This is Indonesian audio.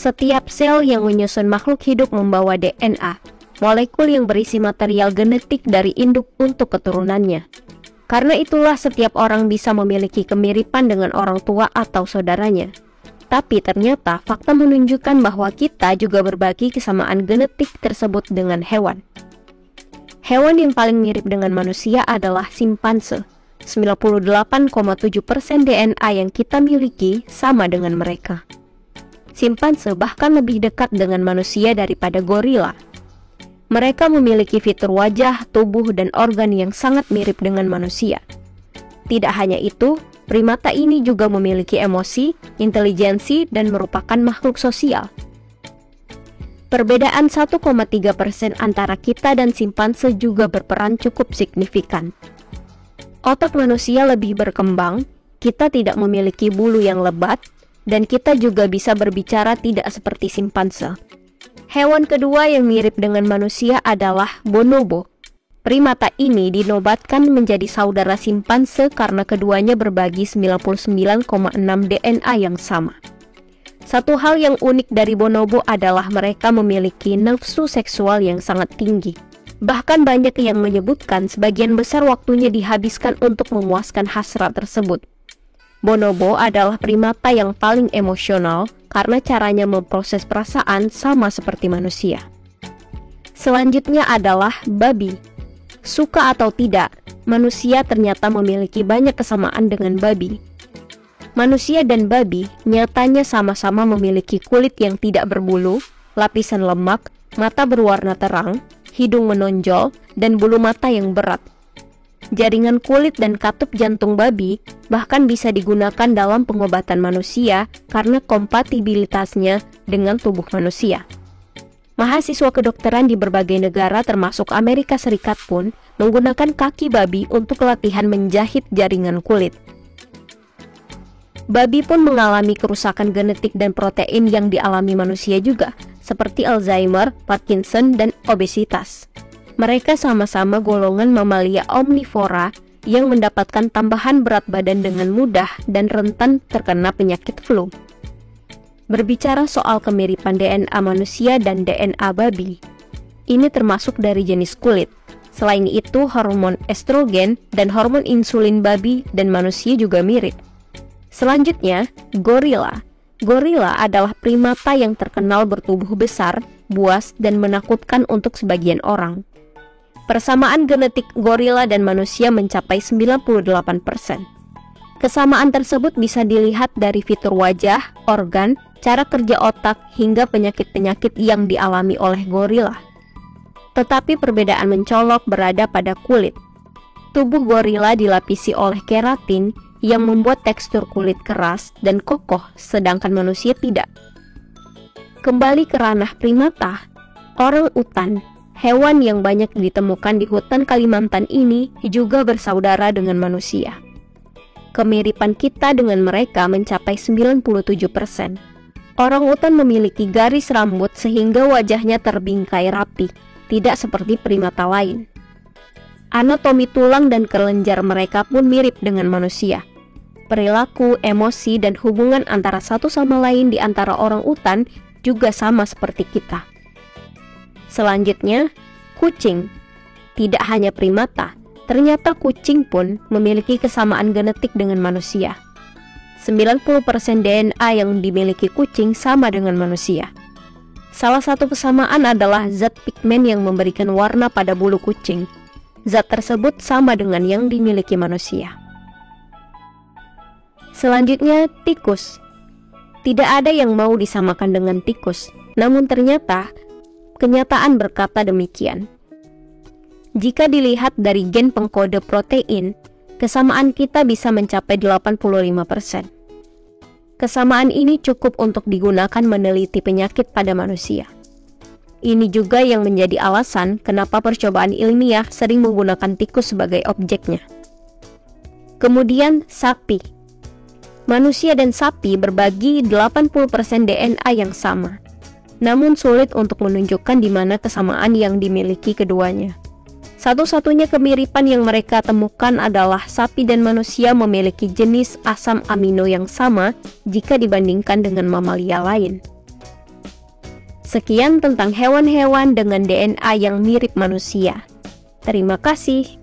Setiap sel yang menyusun makhluk hidup membawa DNA, molekul yang berisi material genetik dari induk untuk keturunannya. Karena itulah setiap orang bisa memiliki kemiripan dengan orang tua atau saudaranya. Tapi ternyata fakta menunjukkan bahwa kita juga berbagi kesamaan genetik tersebut dengan hewan. Hewan yang paling mirip dengan manusia adalah simpanse. 98,7% DNA yang kita miliki sama dengan mereka. Simpanse bahkan lebih dekat dengan manusia daripada gorila. Mereka memiliki fitur wajah, tubuh, dan organ yang sangat mirip dengan manusia. Tidak hanya itu, primata ini juga memiliki emosi, intelijensi, dan merupakan makhluk sosial. Perbedaan 1,3% antara kita dan simpanse juga berperan cukup signifikan. Otak manusia lebih berkembang, kita tidak memiliki bulu yang lebat, dan kita juga bisa berbicara tidak seperti simpanse. Hewan kedua yang mirip dengan manusia adalah bonobo. Primata ini dinobatkan menjadi saudara simpanse karena keduanya berbagi 99,6 DNA yang sama. Satu hal yang unik dari bonobo adalah mereka memiliki nafsu seksual yang sangat tinggi. Bahkan banyak yang menyebutkan sebagian besar waktunya dihabiskan untuk memuaskan hasrat tersebut. Bonobo adalah primata yang paling emosional karena caranya memproses perasaan sama seperti manusia. Selanjutnya adalah babi. Suka atau tidak, manusia ternyata memiliki banyak kesamaan dengan babi. Manusia dan babi nyatanya sama-sama memiliki kulit yang tidak berbulu, lapisan lemak, mata berwarna terang, hidung menonjol, dan bulu mata yang berat. Jaringan kulit dan katup jantung babi bahkan bisa digunakan dalam pengobatan manusia karena kompatibilitasnya dengan tubuh manusia. Mahasiswa kedokteran di berbagai negara termasuk Amerika Serikat pun menggunakan kaki babi untuk latihan menjahit jaringan kulit. Babi pun mengalami kerusakan genetik dan protein yang dialami manusia juga, seperti Alzheimer, Parkinson, dan obesitas. Mereka sama-sama golongan mamalia omnivora yang mendapatkan tambahan berat badan dengan mudah dan rentan terkena penyakit flu. Berbicara soal kemiripan DNA manusia dan DNA babi, ini termasuk dari jenis kulit. Selain itu, hormon estrogen dan hormon insulin babi dan manusia juga mirip. Selanjutnya, gorila. Gorila adalah primata yang terkenal bertubuh besar, buas, dan menakutkan untuk sebagian orang. Persamaan genetik gorila dan manusia mencapai 98%. Kesamaan tersebut bisa dilihat dari fitur wajah, organ, cara kerja otak, hingga penyakit-penyakit yang dialami oleh gorila. Tetapi perbedaan mencolok berada pada kulit. Tubuh gorila dilapisi oleh keratin yang membuat tekstur kulit keras dan kokoh, sedangkan manusia tidak. Kembali ke ranah primata, orang utan, hewan yang banyak ditemukan di hutan Kalimantan ini juga bersaudara dengan manusia. Kemiripan kita dengan mereka mencapai 97%. Orang utan memiliki garis rambut sehingga wajahnya terbingkai rapi, tidak seperti primata lain. Anatomi tulang dan kelenjar mereka pun mirip dengan manusia. Perilaku, emosi, dan hubungan antara satu sama lain di antara orang utan juga sama seperti kita. Selanjutnya, kucing. Tidak hanya primata, ternyata kucing pun memiliki kesamaan genetik dengan manusia. 90% DNA yang dimiliki kucing sama dengan manusia. Salah satu kesamaan adalah zat pigmen yang memberikan warna pada bulu kucing. Zat tersebut sama dengan yang dimiliki manusia. Selanjutnya, tikus. Tidak ada yang mau disamakan dengan tikus, namun ternyata kenyataan berkata demikian. Jika dilihat dari gen pengkode protein, kesamaan kita bisa mencapai 85%. Kesamaan ini cukup untuk digunakan meneliti penyakit pada manusia. Ini juga yang menjadi alasan kenapa percobaan ilmiah sering menggunakan tikus sebagai objeknya. Kemudian, sapi. Manusia dan sapi berbagi 80% DNA yang sama. Namun sulit untuk menunjukkan di mana kesamaan yang dimiliki keduanya. Satu-satunya kemiripan yang mereka temukan adalah sapi dan manusia memiliki jenis asam amino yang sama jika dibandingkan dengan mamalia lain. Sekian tentang hewan-hewan dengan DNA yang mirip manusia. Terima kasih.